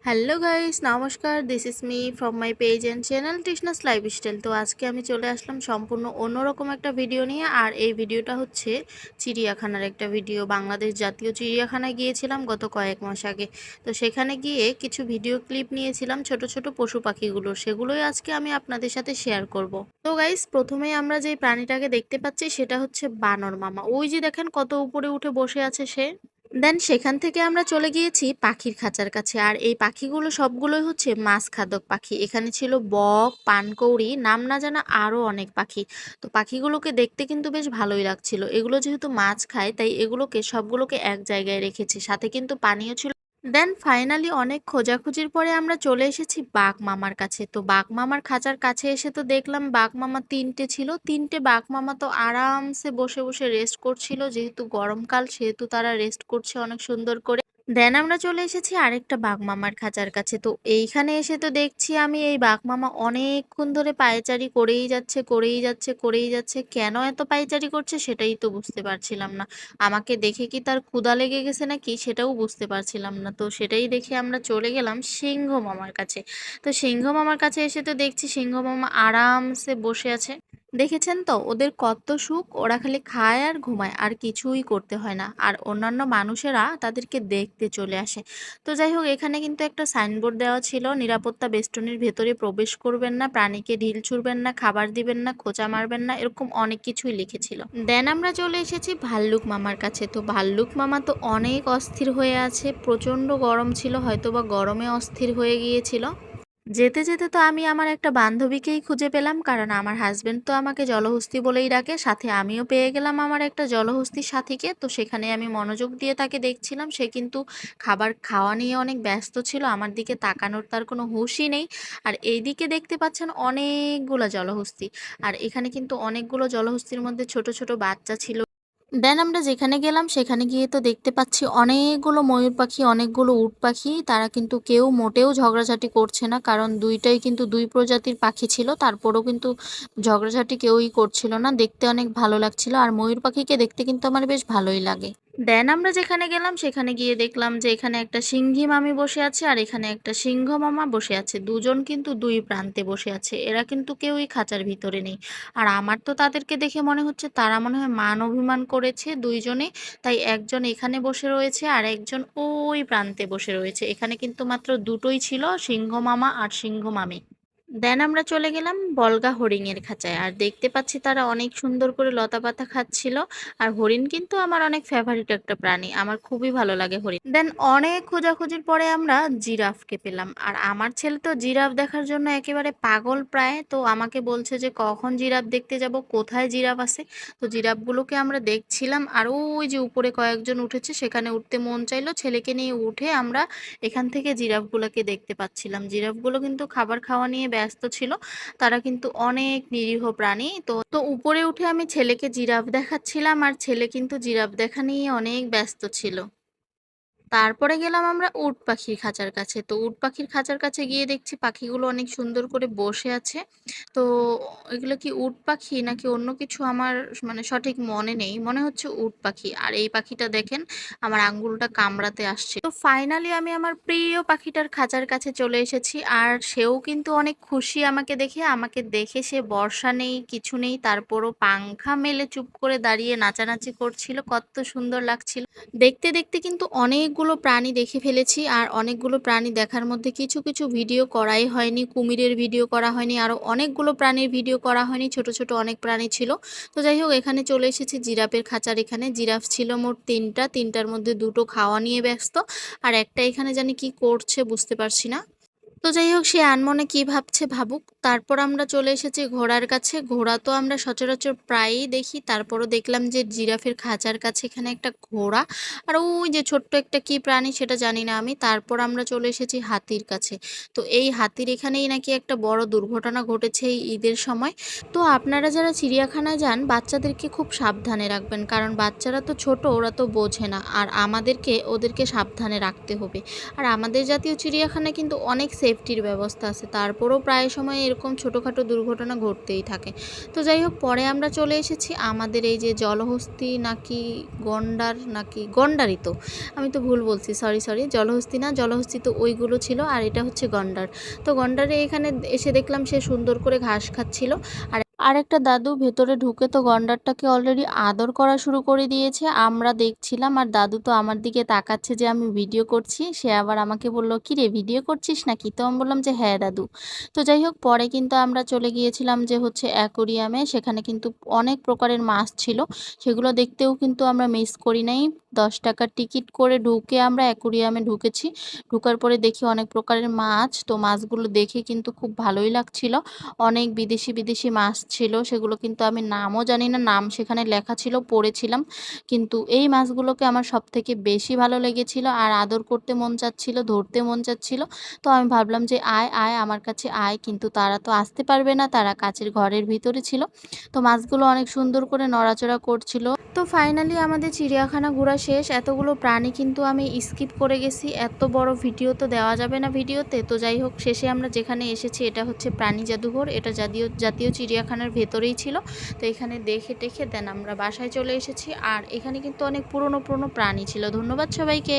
Hello guys, নমস্কার। This is me from my page and channel Trishna's lifestyle. তো আজকে আমি চলে আসলাম সম্পূর্ণ অন্যরকম একটা ভিডিও নিয়ে। আর এই ভিডিওটা হচ্ছে চিড়িয়াখানার একটা ভিডিও। বাংলাদেশ জাতীয় চিড়িয়াখানায় গিয়েছিলাম গত কয়েক মাস আগে। তো সেখানে গিয়ে কিছু ভিডিও ক্লিপ নিয়েছিলাম ছোট ছোট পশু পাখিগুলো, সেগুলোই আজকে আমি আপনাদের সাথে শেয়ার করব। তো গাইস, প্রথমেই আমরা যে প্রাণীটাকে দেখতে পাচ্ছি সেটা হচ্ছে বানর মামা। ওই যে দেখেন কত উপরে উঠে বসে আছে সে। দেন সেখান থেকে আমরা চলে গিয়েছি পাখির খাঁচার কাছে। আর এই পাখিগুলো সবগুলোই হচ্ছে মাছ খাদক পাখি। এখানে ছিল বক, পানকৌড়ি, নাম না জানা আরো অনেক পাখি। তো পাখিগুলোকে দেখতে কিন্তু বেশ ভালোই লাগছিল। এগুলো যেহেতু মাছ খায় তাই এগুলোকে সবগুলোকে এক জায়গায় রেখেছি, সাথে কিন্তু পানিও ছিল। দেন ফাইনালি অনেক খোঁজাখুঁজির পরে আমরা চলে এসেছি বাঘ মামার কাছে। তো বাঘ মামার খাঁচার কাছে এসে তো দেখলাম বাঘ মামা তিনটে ছিল। তিনটে বাঘ মামা তো আরামসে বসে বসে রেস্ট করছিল, যেহেতু গরমকাল সেহেতু তারা রেস্ট করছে অনেক সুন্দর করে। দেন আমরা চলে এসেছি আরেকটা বাঘ মামার খাঁচার কাছে। তো এইখানে এসে তো দেখছি আমি এই বাঘ মামা অনেকক্ষণ ধরে পায়চারি করেই যাচ্ছে করেই যাচ্ছে করেই যাচ্ছে। কেন এত পায়চারি করছে সেটাই তো বুঝতে পারছিলাম না। আমাকে দেখে কি তার ক্ষুধা লেগে গেছে নাকি সেটাও বুঝতে পারছিলাম না। তো সেটাই দেখে আমরা চলে গেলাম সিংহ মামার কাছে। তো সিংহ মামার কাছে এসে তো দেখছি সিংহ মামা আরামসে বসে আছে। দেখেছেন তো ওদের কত সুখ, ওরা খালি খায় আর ঘুমায়, আর কিছুই করতে হয় না। আর অন্যান্য মানুষেরা তাদেরকে দেখতে চলে আসে। তো যাই হোক, এখানে কিন্তু একটা সাইনবোর্ড দেওয়া ছিল, নিরাপত্তা বেষ্টনীর ভেতরে প্রবেশ করবেন না, প্রাণীকে ঢিল ছুড়বেন না, খাবার দিবেন না, খোঁচা মারবেন না, এরকম অনেক কিছুই লিখেছিল। দেন আমরা চলে এসেছি ভাল্লুক মামার কাছে। তো ভাল্লুক মামা তো অনেক অস্থির হয়ে আছে, প্রচন্ড গরম ছিল, হয়তোবা গরমে অস্থির হয়ে গিয়েছিল। যেতে যেতে তো আমি আমার একটা বান্ধবীকেই খুঁজে পেলাম, কারণ আমার হাজবেন্ড তো আমাকে জলহস্তি বলেই ডাকে। সাথে আমিও পেয়ে গেলাম আমার একটা জলহস্তি সাথীকে। তো সেখানে আমি মনোযোগ দিয়ে তাকে দেখছিলাম। সে কিন্তু খাবার খাওয়া নিয়ে অনেক ব্যস্ত ছিল, আমার দিকে তাকানোর তার কোনো হুঁশই নেই। আর এইদিকে দেখতে পাচ্ছেন অনেকগুলো জলহস্তি। আর এখানে কিন্তু অনেকগুলো জলহস্তির মধ্যে ছোট ছোট বাচ্চা ছিল। দেন আমরা যেখানে গেলাম সেখানে গিয়ে তো দেখতে পাচ্ছি অনেকগুলো ময়ূর পাখি, অনেকগুলো উট পাখি। তারা কিন্তু কেউ মোটেও ঝগড়াঝাটি করছে না, কারণ দুইটাই কিন্তু দুই প্রজাতির পাখি ছিল। তারপরেও কিন্তু ঝগড়াঝাটি কেউই করছিল না, দেখতে অনেক ভালো লাগছিল। আর ময়ূর পাখিকে দেখতে কিন্তু আমার বেশ ভালোই লাগে। দেন আমরা যেখানে গেলাম সেখানে গিয়ে দেখলাম যে এখানে একটা সিংহী মামি বসে আছে আর এখানে একটা সিংহ মামা বসে আছে। দুজন কিন্তু দুই প্রান্তে বসে আছে, এরা কিন্তু কেউই খাঁচার ভিতরে নেই। আর আমার তো তাদেরকে দেখে মনে হচ্ছে তারা মনে হয় মান অভিমান করেছে দুইজনে, তাই একজন এখানে বসে রয়েছে আর একজন ওই প্রান্তে বসে রয়েছে। এখানে কিন্তু মাত্র দুটোই ছিল, সিংহ মামা আর সিংহ মামি। দেন আমরা চলে গেলাম বলগা হরিণের খাঁচায়। আর দেখতে পাচ্ছি তারা অনেক সুন্দর করে লতা পাতা খাচ্ছিল। আর হরিণ কিন্তু আমার অনেক ফেভারিট একটা প্রাণী, আমার খুবই ভালো লাগে হরিণ। দেন অনেক খোঁজাখুঁজির পরে আমরা জিরাফকে পেলাম। আর আমার ছেলে তো জিরাফ দেখার জন্য একেবারে পাগল প্রায়। তো আমাকে বলছে যে কখন জিরাফ দেখতে যাব, কোথায় জিরাফ আছে। তো জিরাফগুলোকে আমরা দেখছিলাম। আর ওই যে উপরে কয়েকজন উঠেছে, সেখানে উঠতে মন চাইলো, ছেলেকে নিয়ে উঠে আমরা এখান থেকে জিরাফগুলোকে দেখতে পাচ্ছিলাম। জিরাফগুলো কিন্তু খাবার খাওয়া নিয়ে ব্যস্ত ছিল, তারা কিন্তু অনেক নিরীহ প্রাণী। তো তো উপরে উঠে আমি ছেলেকে জিরাফ দেখাচ্ছিলাম, আর ছেলে কিন্তু জিরাফ দেখা নিয়ে অনেক ব্যস্ত ছিল। তারপরে গেলাম আমরা উট পাখির খাঁচার কাছে। তো উট পাখির খাঁচার কাছে গিয়ে দেখছি পাখিগুলো অনেক সুন্দর করে বসে আছে। তো এগুলো কি উট পাখি নাকি অন্য কিছু আমার মানে সঠিক মনে নেই, মনে হচ্ছে উট পাখি। আর এই পাখিটা দেখেন আমার আঙ্গুলটা কামড়াতে আসছে। তো ফাইনালি আমি আমার প্রিয় পাখিটার খাঁচার কাছে চলে এসেছি। আর সেও কিন্তু অনেক খুশি আমাকে দেখে। আমাকে দেখে সে বর্ষা নেই কিছু নেই, তারপরও পাংখা মেলে চুপ করে দাঁড়িয়ে নাচানাচি করছিল, কত সুন্দর লাগছিল। দেখতে দেখতে কিন্তু অনেকগুলো প্রাণী দেখে ফেলেছি। আর অনেকগুলো প্রাণী দেখার মধ্যে কিছু কিছু ভিডিও করাই হয়নি, কুমিরের ভিডিও করা হয়নি, আরও অনেকগুলো প্রাণীর ভিডিও করা হয়নি, ছোট ছোট অনেক প্রাণী ছিল। তো যাই হোক, এখানে চলে এসেছি জিরাফের খাঁচার। এখানে জিরাফ ছিল মোট তিনটা, তিনটার মধ্যে দুটো খাওয়া নিয়ে ব্যস্ত, আর একটা এখানে জানি কি করছে বুঝতে পারছি না। তো যাই হোক, সে আনমনে কি ভাবছে ভাবুক। তারপর আমরা চলে এসেছি ঘোড়ার কাছে। ঘোড়া তো আমরা সচরাচর প্রায়ই দেখি, তারপরও দেখলাম যে জিরাফের খাঁচার কাছে এখানে একটা ঘোড়া। আর ওই যে ছোট্ট একটা কি প্রাণী সেটা জানি না আমি। তারপর আমরা চলে এসেছি হাতির কাছে। তো এই হাতির এখানেই নাকি একটা বড় দুর্ঘটনা ঘটেছে এই ঈদের সময়। তো আপনারা যারা চিড়িয়াখানায় যান বাচ্চাদেরকে খুব সাবধানে রাখবেন, কারণ বাচ্চারা তো ছোট, ওরা তো বোঝে না। আর আমাদেরকে ওদেরকে সাবধানে রাখতে হবে। আর আমাদের জাতীয় চিড়িয়াখানায় কিন্তু অনেক সেফটির ব্যবস্থা আছে, তারপরেও প্রায় সময় এরকম এরকম ছোটোখাটো দুর্ঘটনা ঘটতেই থাকে। তো যাই হোক, পরে আমরা চলে এসেছি আমাদের এই যে জলহস্তি নাকি গন্ডারই তো, আমি তো ভুল বলছি, সরি, জলহস্তি না, জলহস্তি তো ওইগুলো ছিল, আর এটা হচ্ছে গন্ডার। তো গন্ডারে এখানে এসে দেখলাম সে সুন্দর করে ঘাস খাচ্ছিল। আর একটা দাদু ভেতরে ঢুকে তো গন্ডারটাকে অলরেডি আদর করা শুরু করে দিয়েছে। আমরা দেখছিলাম, আর দাদু তো আমার দিকে তাকাচ্ছে যে আমি ভিডিও করছি। সে আবার আমাকে বলল, কি রে, ভিডিও করছিস নাকি? তো আমি বললাম যে হ্যাঁ দাদু। তো যাই হোক, পরে কিন্তু আমরা চলে গিয়েছিলাম যে হচ্ছে অ্যাকোরিয়ামে। সেখানে কিন্তু অনেক প্রকারের মাছ ছিল, সেগুলো দেখতেও কিন্তু আমরা মিস করি নাই। 10 টাকার টিকিট করে ঢুকে আমরা অ্যাকোরিয়ামে ঢুকেছি। ঢুকার পরে দেখি অনেক প্রকারের মাছ, তো মাছগুলো দেখে কিন্তু খুব ভালোই লাগছিল। অনেক বিদেশি বিদেশি মাছ ছিল, সেগুলো কিন্তু আমি নামও জানি না, নাম সেখানে লেখা ছিল, পড়েছিলাম। কিন্তু এই মাছগুলোকে আমার সবথেকে বেশি ভালো লেগেছিল, আর আদর করতে মন চাচ্ছিল, ধরতে মন চাচ্ছিল। তো আমি ভাবলাম যে আয় আয় আমার কাছে আয়, কিন্তু তারা তো আসতে পারবে না, তারা কাচের ঘরের ভিতরে ছিল। তো মাছগুলো অনেক সুন্দর করে নড়াচড়া করছিল। তো ফাইনালি আমাদের চিড়িয়াখানা ঘোরা শেষ। এতগুলো প্রাণী কিন্তু আমি স্কিপ করে গেছি, এত বড় ভিডিও তো দেওয়া যাবে না ভিডিওতে। তো যাই হোক, শেষে আমরা যেখানে এসেছি এটা হচ্ছে প্রাণী জাদুঘর, এটা জাতীয় জাতীয় চিড়িয়াখানার ভেতরেই ছিল। তো এখানে দেখে টেখে দেন আমরা বাসায় চলে এসেছি। আর এখানে কিন্তু অনেক পুরনো পুরনো প্রাণী ছিল। ধন্যবাদ সবাইকে।